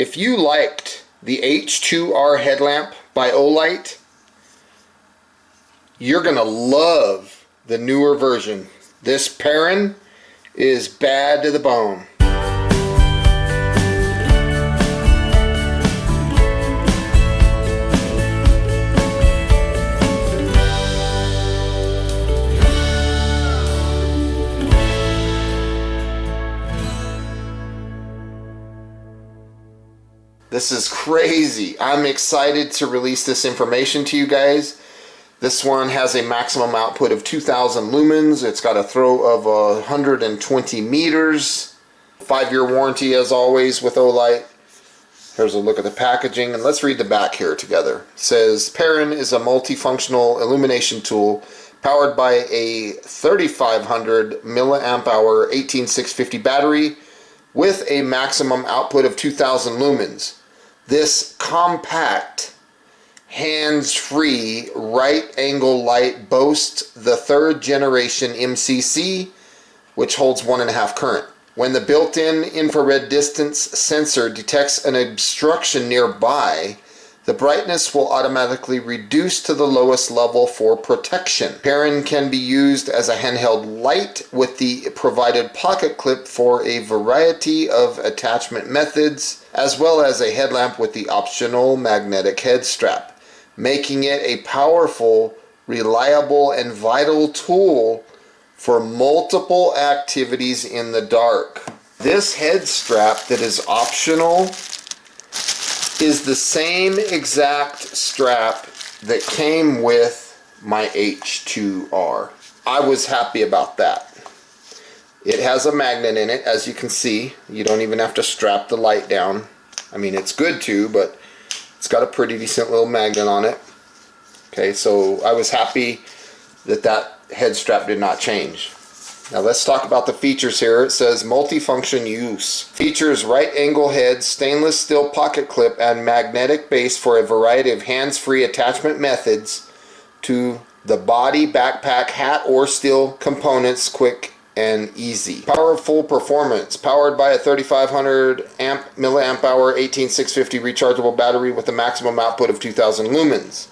If you liked the H2R headlamp by Olight, you're gonna love the newer version. This Perun is bad to the bone. This is crazy. I'm excited to release this information to you guys. This one has a maximum output of 2,000 lumens. It's got a throw of 120 meters. 5-year warranty as always with Olight. Here's a look at the packaging, and let's read the back here together. It says, Perun is a multifunctional illumination tool powered by a 3500 milliamp hour 18650 battery with a maximum output of 2,000 lumens. This compact, hands-free, right-angle light boasts the 3rd generation MCC, which holds 1.5 current. When the built-in infrared distance sensor detects an obstruction nearby, the brightness will automatically reduce to the lowest level for protection. Perun can be used as a handheld light with the provided pocket clip for a variety of attachment methods, as well as a headlamp with the optional magnetic head strap, making it a powerful, reliable, and vital tool for multiple activities in the dark. This head strap that is optional is the same exact strap that came with my H2R. I was happy about that. It has a magnet in it, as you can see. You don't even have to strap the light down. I mean, it's good to, but it's got a pretty decent little magnet on it. Okay, so I was happy that that head strap did not change. Now let's talk about the features here. It says multifunction use. Features right angle head, stainless steel pocket clip, and magnetic base for a variety of hands-free attachment methods to the body, backpack, hat, or steel components, quick and easy. Powerful performance, powered by a 3500 milliamp hour 18650 rechargeable battery with a maximum output of 2000 lumens.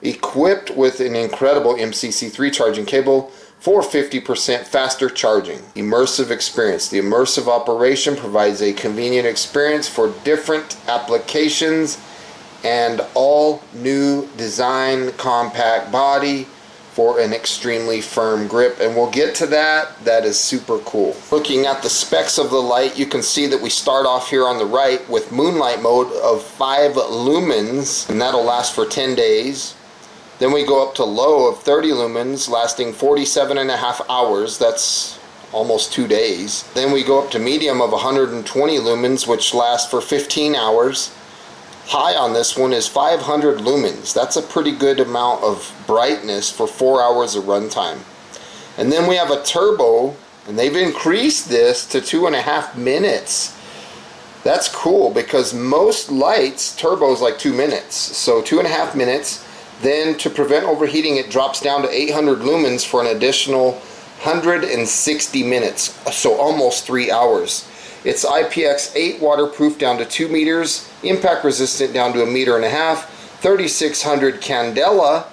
Equipped with an incredible MCC3 charging cable for 50% faster charging. Immersive Experience. The immersive operation provides a convenient experience for different applications and all new design compact body for an extremely firm grip, and we'll get to that. That is super cool. Looking at the specs of the light, you can see that we start off here on the right with Moonlight Mode of 5 lumens, and that'll last for 10 days. Then we go up to low of 30 lumens, lasting 47.5 hours. That's almost 2 days. Then we go up to medium of 120 lumens, which lasts for 15 hours. High on this one is 500 lumens. That's a pretty good amount of brightness for 4 hours of runtime. And then we have a turbo, and they've increased this to 2.5 minutes. That's cool, because most lights, turbo is like 2 minutes. So 2.5 minutes. Then to prevent overheating, it drops down to 800 lumens for an additional 160 minutes, so almost 3 hours. It's IPX8 waterproof down to 2 meters, impact resistant down to 1.5 meters, 3600 candela,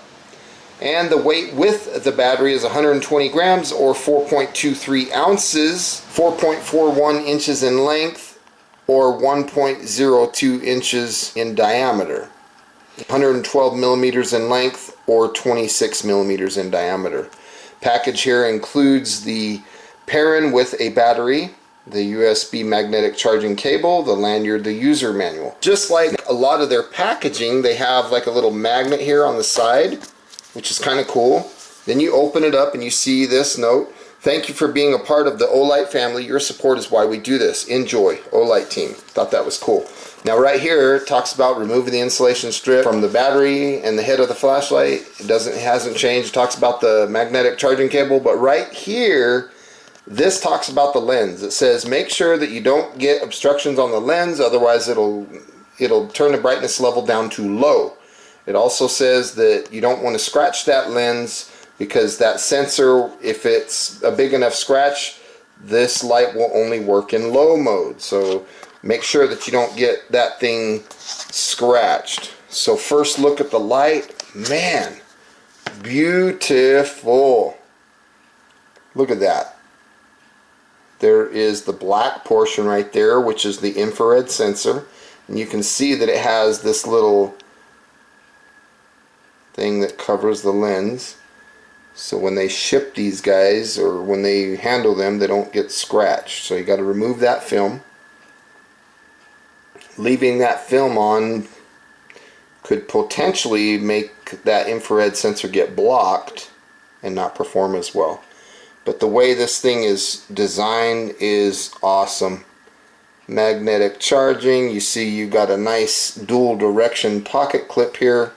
and the weight with the battery is 120 grams or 4.23 ounces, 4.41 inches in length or 1.02 inches in diameter. 112 millimeters in length or 26 millimeters in diameter. Package here includes the Perun with a battery, the USB magnetic charging cable, the lanyard, the user manual. Just like a lot of their packaging, they have like a little magnet here on the side, which is kind of cool. Then you open it up and you see this note. Thank you for being a part of the Olight family. Your support is why we do this. Enjoy, Olight team. Thought that was cool. Now right here it talks about removing the insulation strip from the battery and the head of the flashlight. It hasn't changed. It talks about the magnetic charging cable, but right here this talks about the lens. It says make sure that you don't get obstructions on the lens, otherwise it'll turn the brightness level down to low. It also says that you don't want to scratch that lens, because that sensor, if it's a big enough scratch, this light will only work in low mode. So make sure that you don't get that thing scratched. So first look at the light. Man, beautiful. Look at that. There is the black portion right there, which is the infrared sensor. And you can see that it has this little thing that covers the lens. So when they ship these guys, or when they handle them, they don't get scratched. So you got to remove that film. Leaving that film on could potentially make that infrared sensor get blocked and not perform as well. But the way this thing is designed is awesome. Magnetic charging. You see you got a nice dual direction pocket clip here.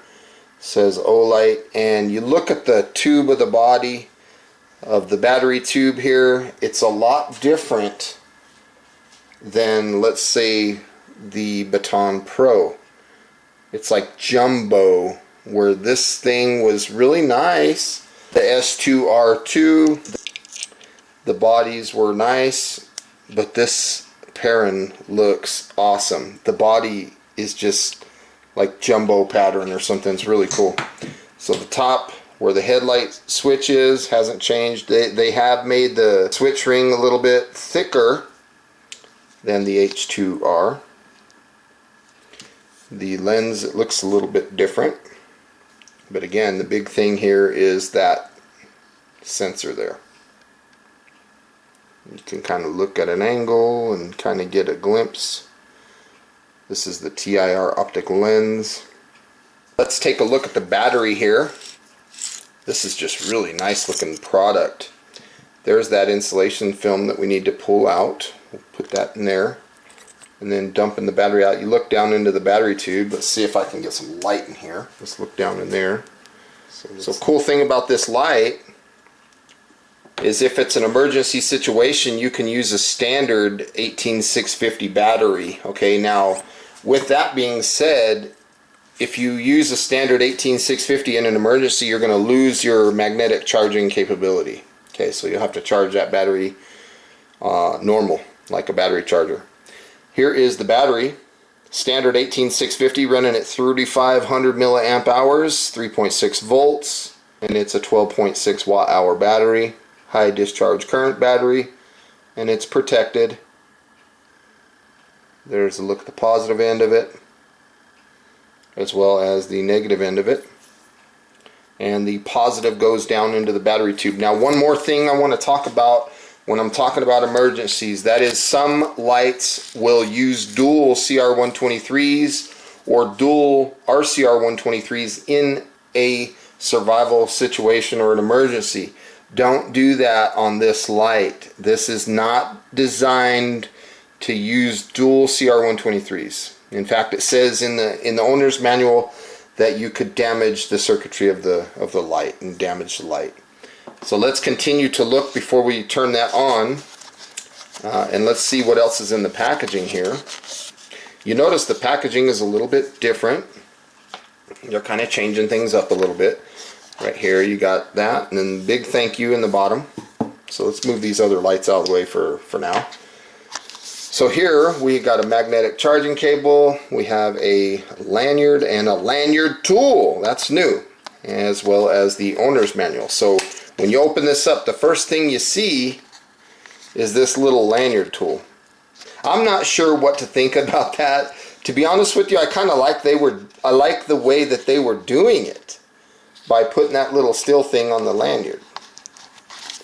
Says Olight, and you look at the tube of the body of the battery tube here, it's a lot different than, let's say, the Baton Pro. It's like jumbo, where this thing was really nice. The S2R2, the bodies were nice, but this Perun looks awesome. The body is just like jumbo pattern or something. It's really cool. So the top where the headlight switch is hasn't changed. They have made the switch ring a little bit thicker than the H2R. The lens, it looks a little bit different, but again, the big thing here is that sensor there. You can kind of look at an angle and kind of get a glimpse. This is the TIR optic lens. Let's take a look at the battery here. This is just really nice looking product. There's that insulation film that we need to pull out. We'll put that in there. And then dumping the battery out. You look down into the battery tube. Let's see if I can get some light in here. Let's look down in there. So cool thing about this light is if it's an emergency situation, you can use a standard 18650 battery. Okay, now with that being said, if you use a standard 18650 in an emergency, you're going to lose your magnetic charging capability. Okay, so you'll have to charge that battery normal, like a battery charger. Here is the battery, standard 18650, running at 3500 milliamp hours, 3.6 volts, and it's a 12.6 watt hour battery, high discharge current battery, and it's protected. There's a look at the positive end of it, as well as the negative end of it. And the positive goes down into the battery tube. Now, one more thing I want to talk about when I'm talking about emergencies, that is, some lights will use dual CR123s or dual RCR123s in a survival situation or an emergency. Don't do that on this light. This is not designed to use dual CR123s. In fact, it says in the owner's manual that you could damage the circuitry of the light and damage the light. So let's continue to look before we turn that on, and let's see what else is in the packaging here. You notice the packaging is a little bit different. They're kind of changing things up a little bit. Right here you got that, and then big thank you in the bottom. So let's move these other lights out of the way for now. So here we got a magnetic charging cable, we have a lanyard and a lanyard tool, that's new, as well as the owner's manual. So when you open this up, the first thing you see is this little lanyard tool. I'm not sure what to think about that. To be honest with you, I kind of like I like the way that they were doing it by putting that little steel thing on the lanyard.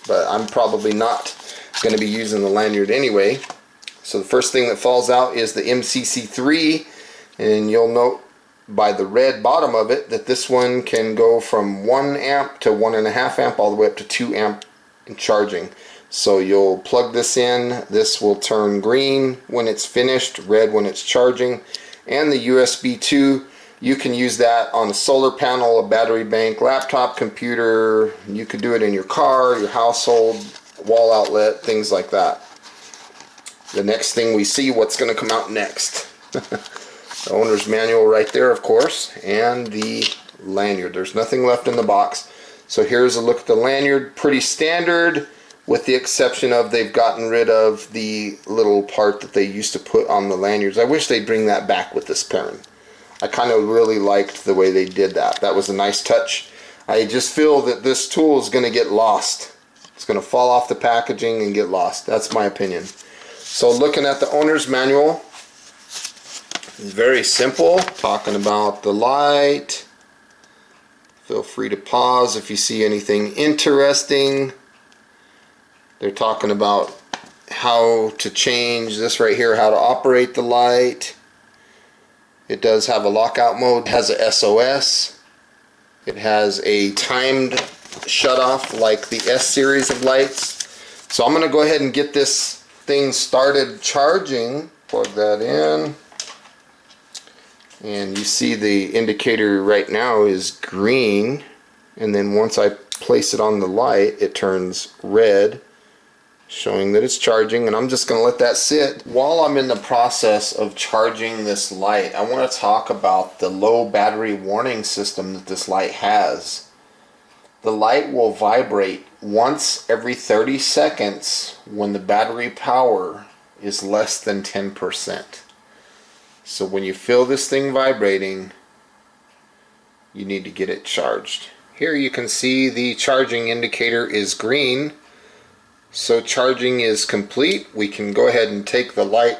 But I'm probably not going to be using the lanyard anyway. So the first thing that falls out is the MCC3, and you'll note by the red bottom of it that this one can go from 1 amp to 1.5 amp all the way up to 2 amp in charging. So you'll plug this in, this will turn green when it's finished, red when it's charging, and the USB 2, you can use that on a solar panel, a battery bank, laptop, computer. You could do it in your car, your household, wall outlet, things like that. The next thing we see, what's going to come out next. The owner's manual right there, of course, and the lanyard. There's nothing left in the box. So here's a look at the lanyard. Pretty standard with the exception of they've gotten rid of the little part that they used to put on the lanyards. I wish they'd bring that back with this Perun. I kind of really liked the way they did that. That was a nice touch. I just feel that this tool is going to get lost. It's going to fall off the packaging and get lost. That's my opinion. So looking at the owner's manual, it's very simple. Talking about the light. Feel free to pause if you see anything interesting. They're talking about how to change this right here, how to operate the light. It does have a lockout mode, it has a SOS. It has a timed shutoff like the S series of lights. So I'm going to go ahead and get this thing started charging. Plug that in. And you see the indicator right now is green. And then once I place it on the light, it turns red, showing that it's charging, and I'm just going to let that sit. While I'm in the process of charging this light, I want to talk about the low battery warning system that this light has. The light will vibrate once every 30 seconds when the battery power is less than 10%. So when you feel this thing vibrating, you need to get it charged. Here you can see the charging indicator is green. So charging is complete. We can go ahead and take the light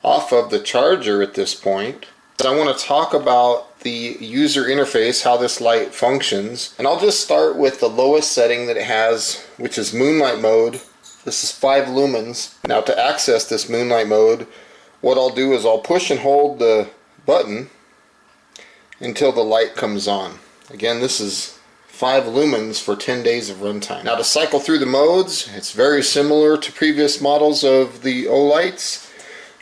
off of the charger at this point. But I want to talk about the user interface, how this light functions. And I'll just start with the lowest setting that it has, which is Moonlight Mode. This is 5 lumens. Now to access this Moonlight Mode, what I'll do is I'll push and hold the button until the light comes on. Again, this is 5 lumens for 10 days of runtime. Now to cycle through the modes, it's very similar to previous models of the Olights.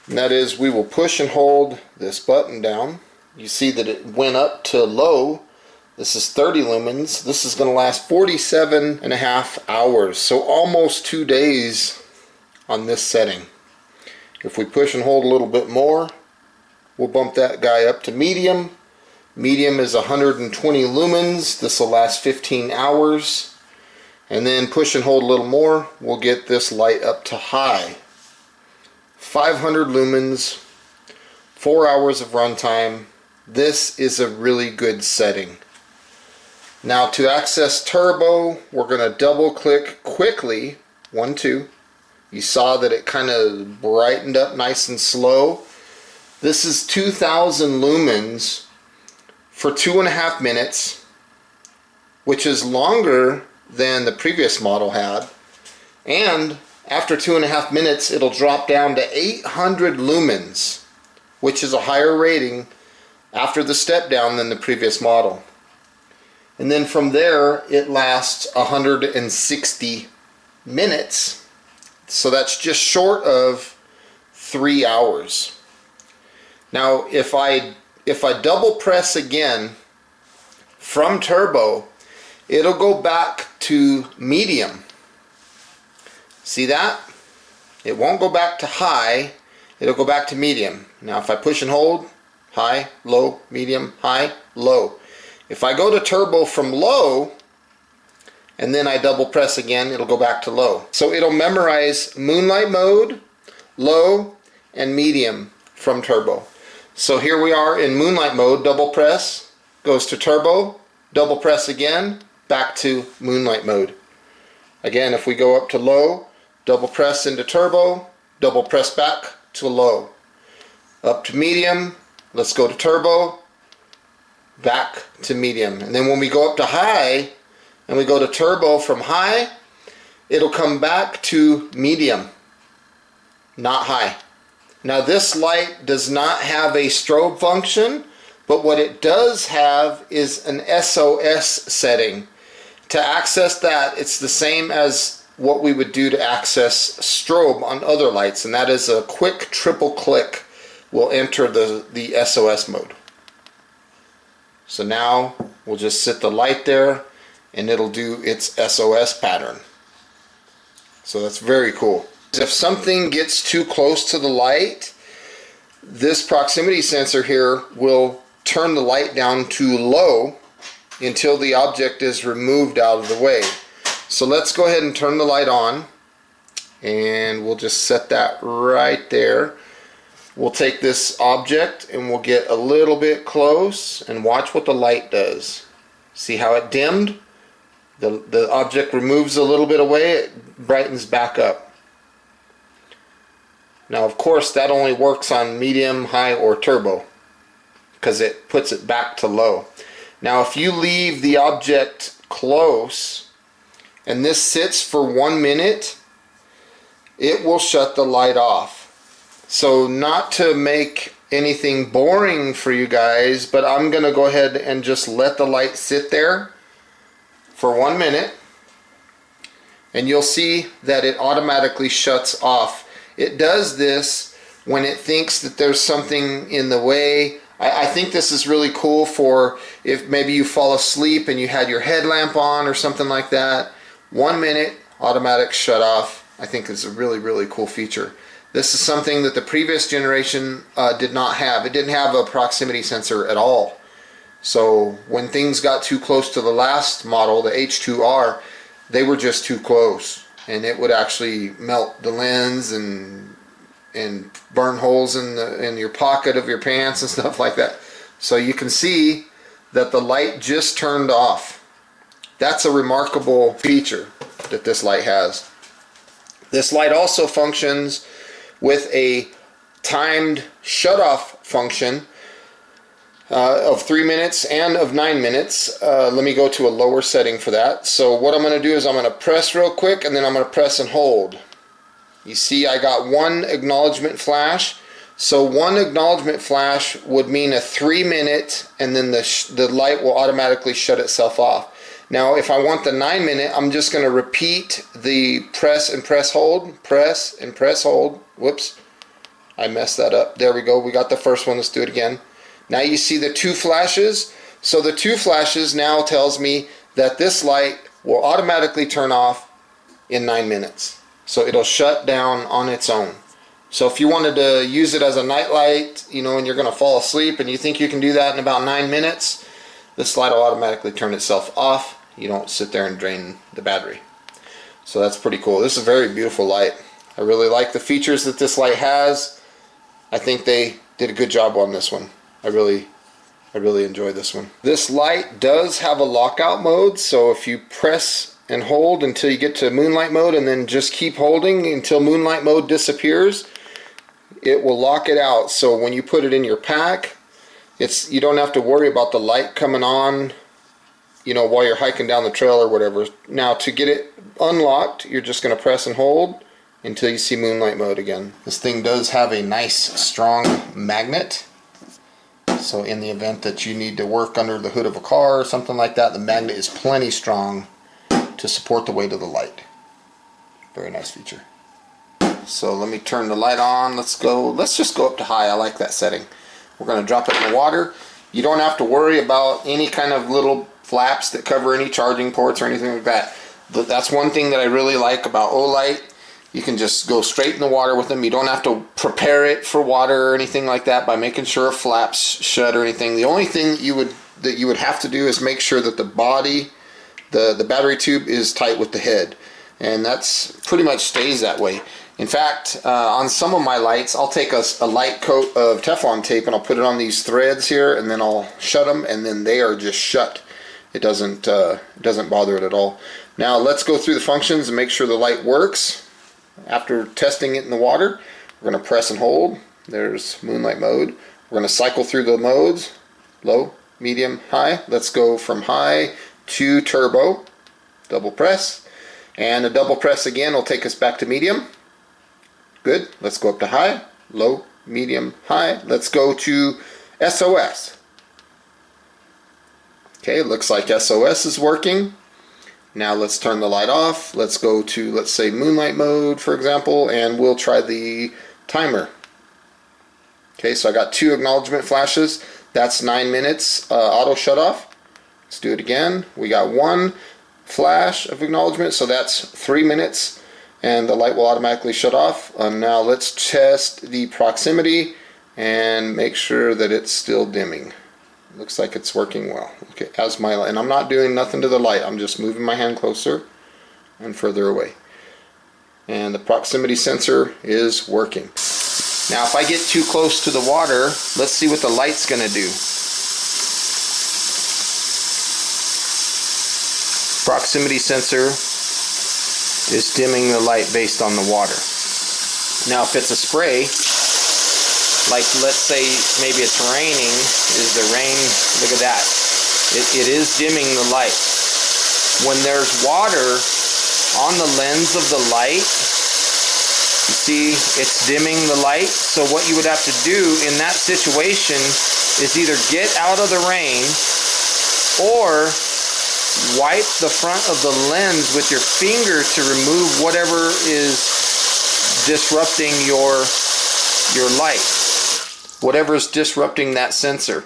And that is, we will push and hold this button down. You see that it went up to low. This is 30 lumens. This is going to last 47.5 hours. So almost 2 days on this setting. If we push and hold a little bit more, we'll bump that guy up to medium. Medium is 120 lumens. This will last 15 hours. And then push and hold a little more, we'll get this light up to high. 500 lumens, 4 hours of runtime. This is a really good setting. Now to access turbo, we're going to double click quickly. 1, 2. You saw that it kind of brightened up nice and slow. This is 2000 lumens for 2.5 minutes, which is longer than the previous model had. And after 2.5 minutes, it'll drop down to 800 lumens, which is a higher rating after the step down than the previous model. And then from there, it lasts 160 minutes. So that's just short of 3 hours. Now, if I double press again from turbo, it'll go back to medium. See that? It won't go back to high, it'll go back to medium. Now if I push and hold, high, low, medium, high, low. If I go to turbo from low, and then I double press again, it'll go back to low. So it'll memorize Moonlight Mode, low, and medium from turbo. So here we are in Moonlight Mode, double press, goes to turbo, double press again, back to Moonlight Mode. Again, if we go up to low, double press into turbo, double press back to low. Up to medium, let's go to turbo, back to medium. And then when we go up to high, and we go to turbo from high, it'll come back to medium, not high. Now this light does not have a strobe function, but what it does have is an SOS setting. To access that, it's the same as what we would do to access strobe on other lights, and that is a quick triple click will enter the SOS mode. So now we'll just sit the light there and it'll do its SOS pattern. So that's very cool. If something gets too close to the light, this proximity sensor here will turn the light down to low until the object is removed out of the way. So let's go ahead and turn the light on. and we'll just set that right there. We'll take this object and we'll get a little bit close and watch what the light does. See how it dimmed? The object removes a little bit away, it brightens back up. Now of course that only works on medium, high, or turbo because it puts it back to low. Now if you leave the object close and this sits for 1 minute, it will shut the light off. So not to make anything boring for you guys, but I'm going to go ahead and just let the light sit there for 1 minute, and you'll see that it automatically shuts off. It does this when it thinks that there's something in the way. I think this is really cool for if maybe you fall asleep and you had your headlamp on or something like that. 1 minute, automatic shut off. I think it's a really cool feature. This is something that the previous generation did not have. It didn't have a proximity sensor at all. So when things got too close to the last model, the H2R, they were just too close, and it would actually melt the lens and burn holes in your pocket of your pants and stuff like that. So you can see that the light just turned off. That's a remarkable feature that this light has. This light also functions with a timed shutoff function of 3 minutes and of 9 minutes. Let me go to a lower setting for that. So what I'm going to do is I'm going to press real quick, and then I'm going to press and hold. You see I got one acknowledgement flash. So one acknowledgement flash would mean a 3 minute, and then the light will automatically shut itself off. Now if I want the 9 minute, I'm just going to repeat the press and press hold, press and press hold. Whoops, I messed that up. There we go, we got the first one. Let's do it again. Now you see the 2 flashes. So the 2 flashes now tells me that this light will automatically turn off in 9 minutes. So it'll shut down on its own. So if you wanted to use it as a night light, you know, and you're going to fall asleep and you think you can do that in about 9 minutes, this light will automatically turn itself off. You don't sit there and drain the battery. So that's pretty cool. This is a very beautiful light. I really like the features that this light has. I think they did a good job on this one. I really enjoy this one. This light does have a lockout mode, so if you press and hold until you get to Moonlight Mode and then just keep holding until Moonlight Mode disappears, it will lock it out. So when you put it in your pack, you don't have to worry about the light coming on, you know, while you're hiking down the trail or whatever. Now to get it unlocked, you're just going to press and hold until you see Moonlight Mode again. This thing does have a nice strong magnet. So in the event that you need to work under the hood of a car or something like that, the magnet is plenty strong to support the weight of the light. Very nice feature. So let me turn the light on. Let's just go up to high. I like that setting. We're going to drop it in the water. You don't have to worry about any kind of little flaps that cover any charging ports or anything like that. That's one thing that I really like about Olight. You can just go straight in the water with them. You don't have to prepare it for water or anything like that by making sure a flap's shut or anything. The only thing that you would have to do is make sure that the body, the battery tube, is tight with the head, and that's pretty much stays that way. In fact, on some of my lights, I'll take a light coat of Teflon tape and I'll put it on these threads here, and then I'll shut them, and then they are just shut. It doesn't bother it at all. Now let's go through the functions and make sure the light works. After testing it in the water, we're going to press and hold. There's Moonlight Mode. We're going to cycle through the modes: low, medium, high. Let's go from high to turbo. Double press, and a double press again will take us back to medium. Good. Let's go up to high, low, medium, high. Let's go to SOS. Okay, looks like SOS is working. Now let's turn the light off. Let's go to, let's say, Moonlight Mode, for example, and we'll try the timer. Okay, so I got 2 acknowledgement flashes. That's 9 minutes auto shut off. Let's do it again. We got 1 flash of acknowledgement, so that's 3 minutes, and the light will automatically shut off. Now let's test the proximity and make sure that it's still dimming. Looks like it's working well. Okay, and I'm not doing nothing to the light. I'm just moving my hand closer and further away. and the proximity sensor is working. Now if I get too close to the water, let's see what the light's gonna do. Proximity sensor is dimming the light based on the water. Now if it's a spray, like let's say maybe it's raining, is the rain, look at that. It is dimming the light. When there's water on the lens of the light, you see it's dimming the light. So what you would have to do in that situation is either get out of the rain or wipe the front of the lens with your finger to remove whatever is disrupting your light, whatever is disrupting that sensor.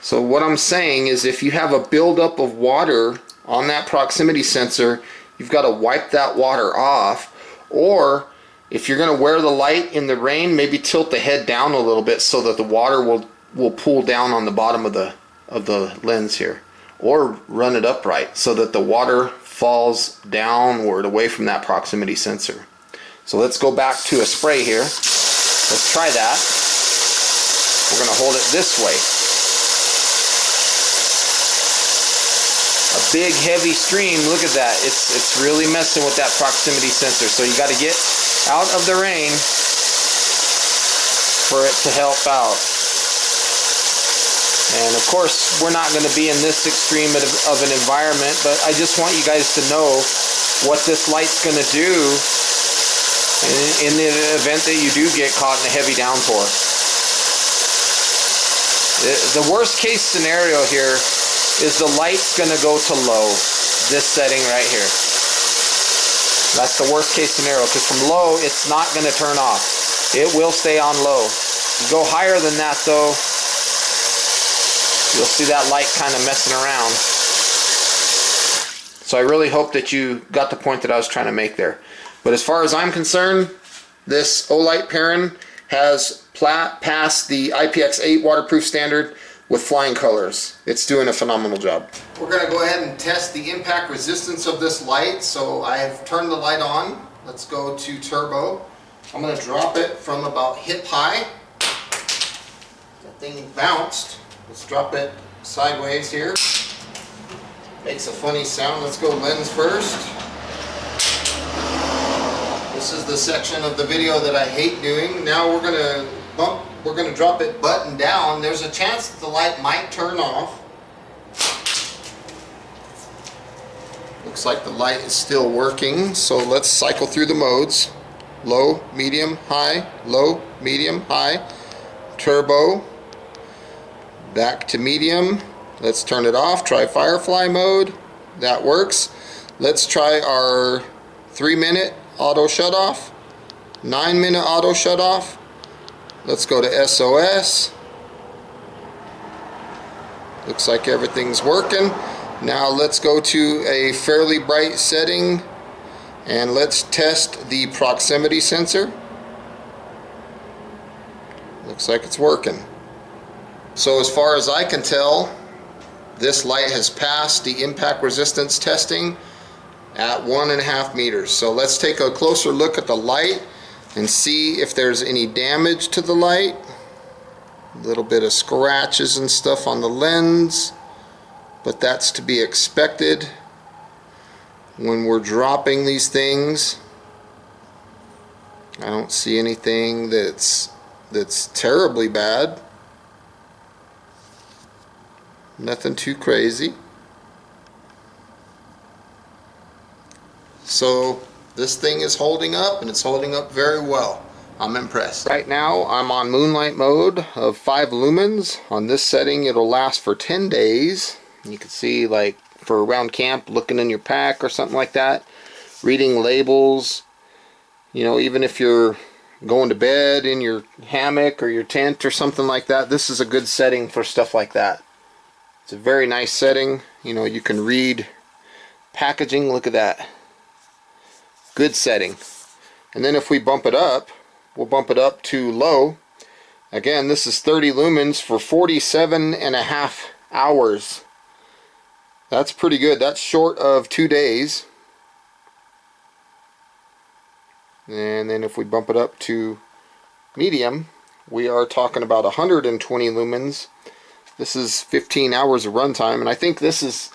So what I'm saying is if you have a buildup of water on that proximity sensor, you've got to wipe that water off, or if you're going to wear the light in the rain, maybe tilt the head down a little bit so that the water will pool down on the bottom of the lens here, or run it upright so that the water falls downward away from that proximity sensor. So let's go back to a spray here. Let's try that. We're going to hold it this way. A big heavy stream, look at that. It's really messing with that proximity sensor. So you got to get out of the rain for it to help out. And of course we're not going to be in this extreme of an environment, but I just want you guys to know what this light's going to do in the event that you do get caught in a heavy downpour. The worst case scenario here is the light's going to go to low, this setting right here. That's the worst case scenario, because from low it's not going to turn off. It will stay on low. You go higher than that though, you'll see that light kind of messing around. So I really hope that you got the point that I was trying to make there. But as far as I'm concerned, this Olight Perun has passed the IPX8 waterproof standard with flying colors. It's doing a phenomenal job. We're going to go ahead and test the impact resistance of this light. So I've turned the light on. Let's go to turbo. I'm going to drop it from about hip high. That thing bounced. Let's drop it sideways here. Makes a funny sound. Let's go lens first. This is the section of the video that I hate doing. Now we're going to drop it button down. There's a chance that the light might turn off. Looks like the light is still working, so let's cycle through the modes. Low, medium, high, low, medium, high, turbo, back to medium. Let's turn it off. Try firefly mode. That works. Let's try our 3-minute auto shut off, 9-minute auto shut off. Let's go to SOS. Looks like everything's working. Now let's go to a fairly bright setting and let's test the proximity sensor. Looks like it's working. So as far as I can tell, this light has passed the impact resistance testing at 1.5 meters. So let's take a closer look at the light and see if there's any damage to the light. A little bit of scratches and stuff on the lens, but that's to be expected when we're dropping these things. I don't see anything that's terribly bad. Nothing too crazy. So this thing is holding up, and it's holding up very well. I'm impressed. Right now I'm on Moonlight Mode of 5 lumens. On this setting it'll last for 10 days. You can see, like, for around camp, looking in your pack or something like that, reading labels, you know, even if you're going to bed in your hammock or your tent or something like that, this is a good setting for stuff like that. It's a very nice setting. You know, you can read packaging. Look at that. Good setting. And then if we bump it up, we'll bump it up to low. Again, this is 30 lumens for 47.5 hours. That's pretty good. That's short of 2 days. And then if we bump it up to medium, we are talking about 120 lumens. This is 15 hours of runtime, and I think this is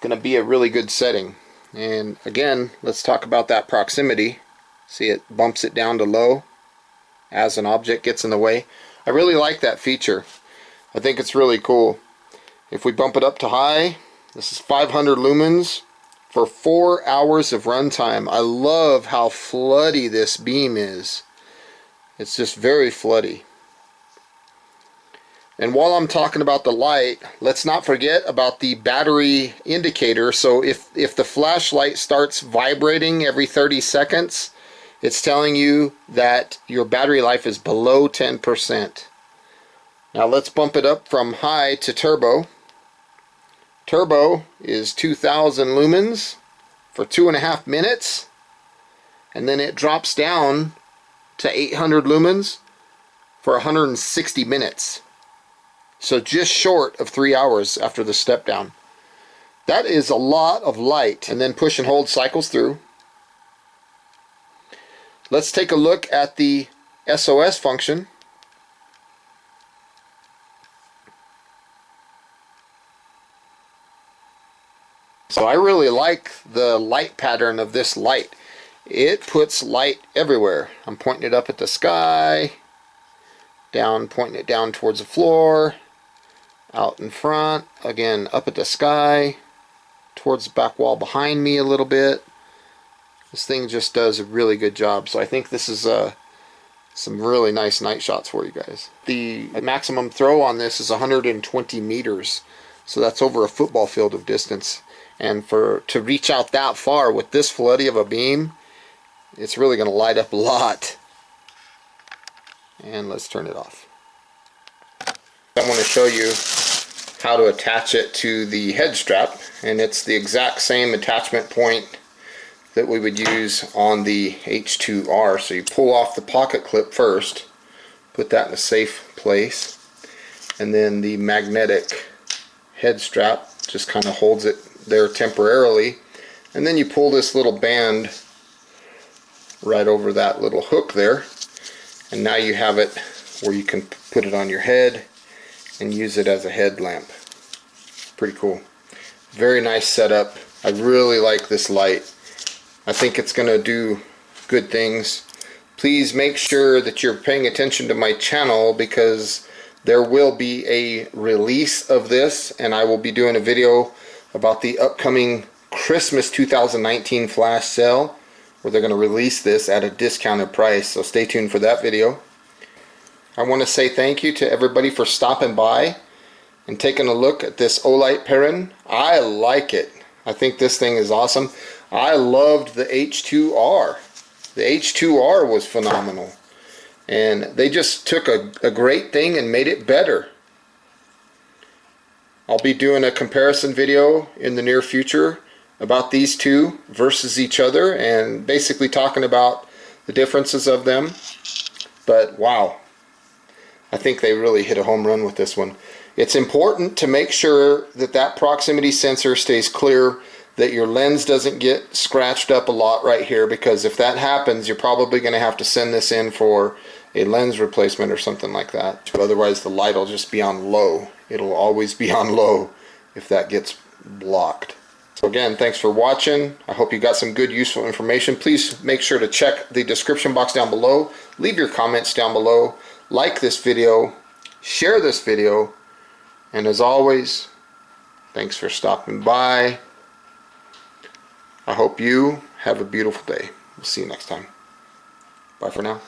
going to be a really good setting. And again, let's talk about that proximity. See, it bumps it down to low as an object gets in the way. I really like that feature. I think it's really cool. If we bump it up to high, this is 500 lumens for 4 hours of runtime. I love how floody this beam is. It's just very floody. And while I'm talking about the light, let's not forget about the battery indicator. So if the flashlight starts vibrating every 30 seconds, it's telling you that your battery life is below 10%. Now let's bump it up from high to turbo. Turbo is 2000 lumens for 2.5 minutes, and then it drops down to 800 lumens for 160 minutes. So just short of 3 hours after the step down. That is a lot of light. And then push and hold cycles through. Let's take a look at the SOS function. So I really like the light pattern of this light. It puts light everywhere. I'm pointing it up at the sky, down, pointing it down towards the floor, out in front, again up at the sky, towards the back wall behind me a little bit. This thing just does a really good job. So I think this is some really nice night shots for you guys. The maximum throw on this is 120 meters. So that's over a football field of distance. And to reach out that far with this floody of a beam, it's really going to light up a lot. And let's turn it off. I want to show you how to attach it to the head strap, and it's the exact same attachment point that we would use on the H2R. So you pull off the pocket clip first, put that in a safe place, and then the magnetic head strap just kind of holds it there temporarily, and then you pull this little band right over that little hook there, and now you have it where you can put it on your head and use it as a headlamp. Pretty cool. Very nice setup. I really like this light. I think it's going to do good things. Please make sure that you're paying attention to my channel, because there will be a release of this, and I will be doing a video about the upcoming Christmas 2019 flash sale, where they're going to release this at a discounted price. So stay tuned for that video. I want to say thank you to everybody for stopping by and taking a look at this Olight Perun. I like it. I think this thing is awesome. I loved the H2R. The H2R was phenomenal. And they just took a great thing and made it better. I'll be doing a comparison video in the near future about these two versus each other, and basically talking about the differences of them. But wow, I think they really hit a home run with this one. It's important to make sure that that proximity sensor stays clear, that your lens doesn't get scratched up a lot right here, because if that happens, you're probably going to have to send this in for a lens replacement or something like that. Otherwise the light will just be on low. It'll always be on low if that gets blocked. So again, thanks for watching. I hope you got some good, useful information. Please make sure to check the description box down below. Leave your comments down below. Like this video. Share this video. And as always, thanks for stopping by. I hope you have a beautiful day. We'll see you next time. Bye for now.